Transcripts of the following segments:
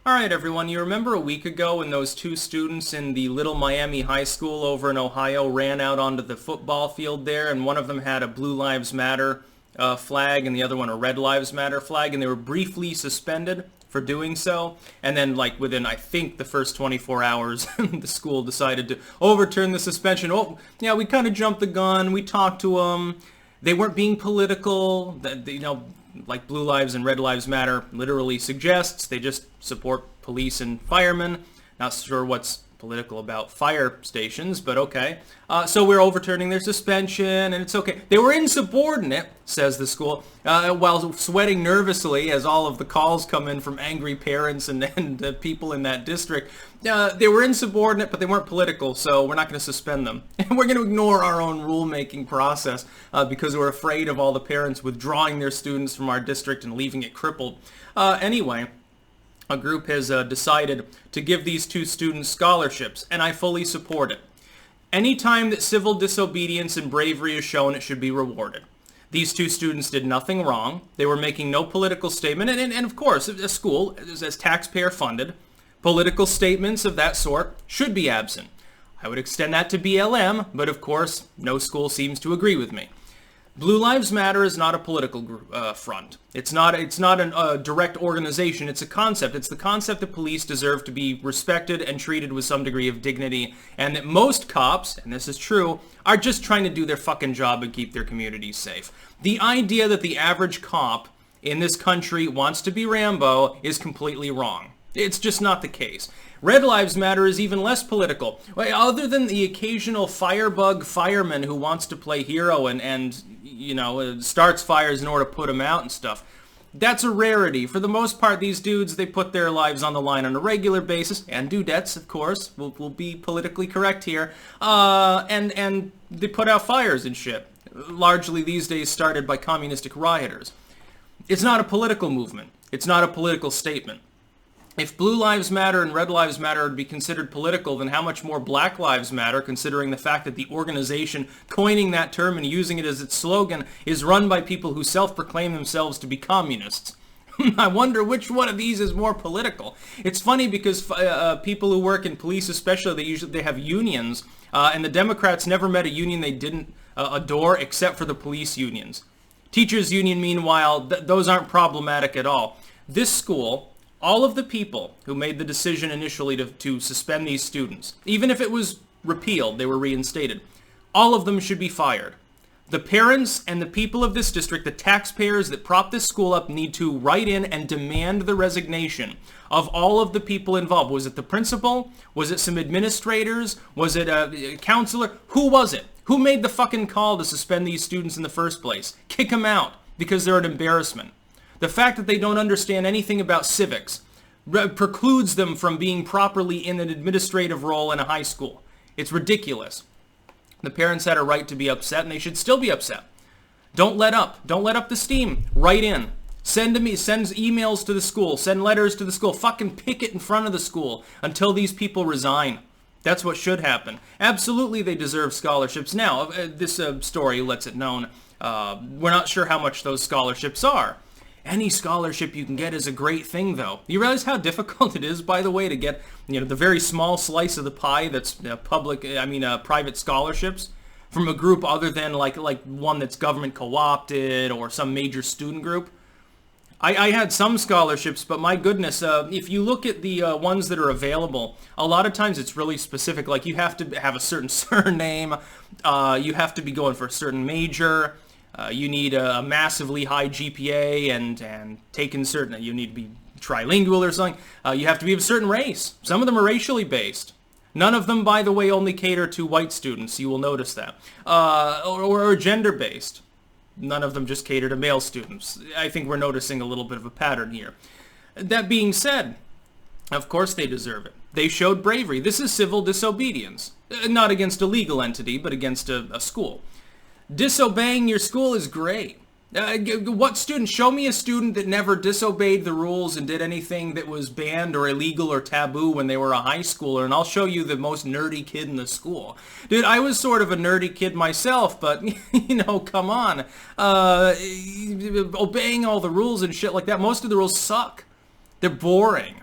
Alright everyone, you remember a week ago when those two students in the Little Miami High School over in Ohio ran out onto the football field there, and one of them had a Blue Lives Matter flag and the other one a Red Lives Matter flag, and they were briefly suspended for doing so, and then like within I think the first 24 hours the school decided to overturn the suspension. Oh yeah, we kind of jumped the gun, we talked to them, they weren't being political, like Blue Lives and Red Lives Matter literally suggests, they just support police and firemen. Not sure what's political about fire stations, but okay. So we're overturning their suspension, and it's okay. They were insubordinate, says the school, while sweating nervously as all of the calls come in from angry parents and people in that district. They were insubordinate, but they weren't political, so we're not going to suspend them. And we're going to ignore our own rulemaking process because we're afraid of all the parents withdrawing their students from our district and leaving it crippled. Anyway, a group has decided to give these two students scholarships, and I fully support it. Anytime that civil disobedience and bravery is shown, it should be rewarded. These two students did nothing wrong. They were making no political statement, and of course, a school, as taxpayer funded, political statements of that sort should be absent. I would extend that to BLM, but of course, no school seems to agree with me. Blue Lives Matter is not a political front. It's not a direct organization. It's a concept. It's the concept that police deserve to be respected and treated with some degree of dignity, and that most cops, and this is true, are just trying to do their fucking job and keep their communities safe. The idea that the average cop in this country wants to be Rambo is completely wrong. It's just not the case. Red Lives Matter is even less political. Other than the occasional firebug fireman who wants to play hero and starts fires in order to put them out and stuff, that's a rarity. For the most part, these dudes, they put their lives on the line on a regular basis, and dudettes, of course, we'll be politically correct here, and they put out fires and shit, largely these days started by communistic rioters. It's not a political movement. It's not a political statement. If Blue Lives Matter and Red Lives Matter would be considered political, then how much more Black Lives Matter, considering the fact that the organization coining that term and using it as its slogan is run by people who self-proclaim themselves to be communists? I wonder which one of these is more political. It's funny because people who work in police especially, they have unions, and the Democrats never met a union they didn't adore except for the police unions. Teachers union, meanwhile, those aren't problematic at all. This school, all of the people who made the decision initially to suspend these students, even if it was repealed, they were reinstated, all of them should be fired. The parents and the people of this district, the taxpayers that prop this school up, need to write in and demand the resignation of all of the people involved. Was it the principal? Was it some administrators? Was it a counselor? Who was it? Who made the fucking call to suspend these students in the first place? Kick them out because they're an embarrassment. The fact that they don't understand anything about civics precludes them from being properly in an administrative role in a high school. It's ridiculous. The parents had a right to be upset, and they should still be upset. Don't let up. Don't let up the steam. Write in. Send emails to the school. Send letters to the school. Fucking picket in front of the school until these people resign. That's what should happen. Absolutely, they deserve scholarships. Now, this story lets it known. We're not sure how much those scholarships are. Any scholarship you can get is a great thing, though. You realize how difficult it is, by the way, to get, the very small slice of the pie that's private scholarships from a group other than like one that's government co-opted or some major student group. I had some scholarships, but my goodness, if you look at the ones that are available, a lot of times it's really specific. Like you have to have a certain surname, you have to be going for a certain major. You need a massively high GPA and taken certain, you need to be trilingual or something. You have to be of a certain race. Some of them are racially based. None of them, by the way, only cater to white students. You will notice that. Or gender based. None of them just cater to male students. I think we're noticing a little bit of a pattern here. That being said, of course they deserve it. They showed bravery. This is civil disobedience. Not against a legal entity, but against a school. Disobeying your school is great. What student? Show me a student that never disobeyed the rules and did anything that was banned or illegal or taboo when they were a high schooler, and I'll show you the most nerdy kid in the school. Dude, I was sort of a nerdy kid myself, but, come on. Obeying all the rules and shit like that, most of the rules suck. They're boring.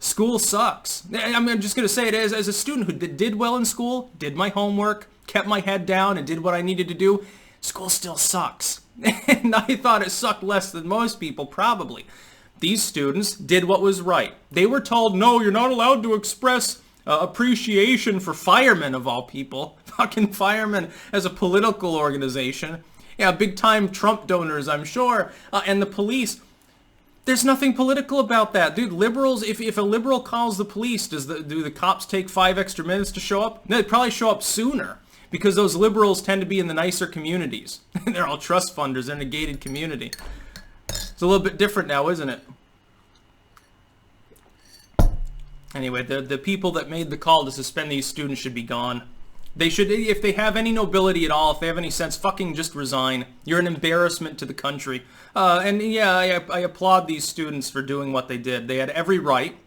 School sucks. I'm just going to say it as a student who did well in school, did my homework, kept my head down, and did what I needed to do. School still sucks. And I thought it sucked less than most people, probably. These students did what was right. They were told, no, you're not allowed to express appreciation for firemen, of all people. Fucking firemen as a political organization. Yeah, big-time Trump donors, I'm sure. And the police. There's nothing political about that. Dude, liberals, if a liberal calls the police, do the cops take 5 extra minutes to show up? No, they probably show up sooner. Because those liberals tend to be in the nicer communities. They're all trust funders. They're in a gated community. It's a little bit different now, isn't it? Anyway, the people that made the call to suspend these students should be gone. They should, if they have any nobility at all, if they have any sense, fucking just resign. You're an embarrassment to the country. And yeah, I applaud these students for doing what they did. They had every right.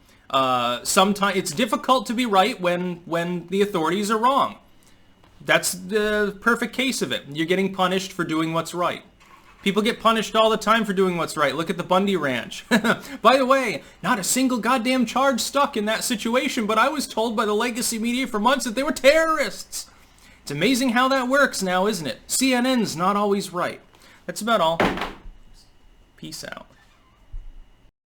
Sometimes it's difficult to be right when the authorities are wrong. That's the perfect case of it. You're getting punished for doing what's right. People get punished all the time for doing what's right. Look at the Bundy Ranch. By the way, not a single goddamn charge stuck in that situation, but I was told by the legacy media for months that they were terrorists. It's amazing how that works now, isn't it? CNN's not always right. That's about all. Peace out.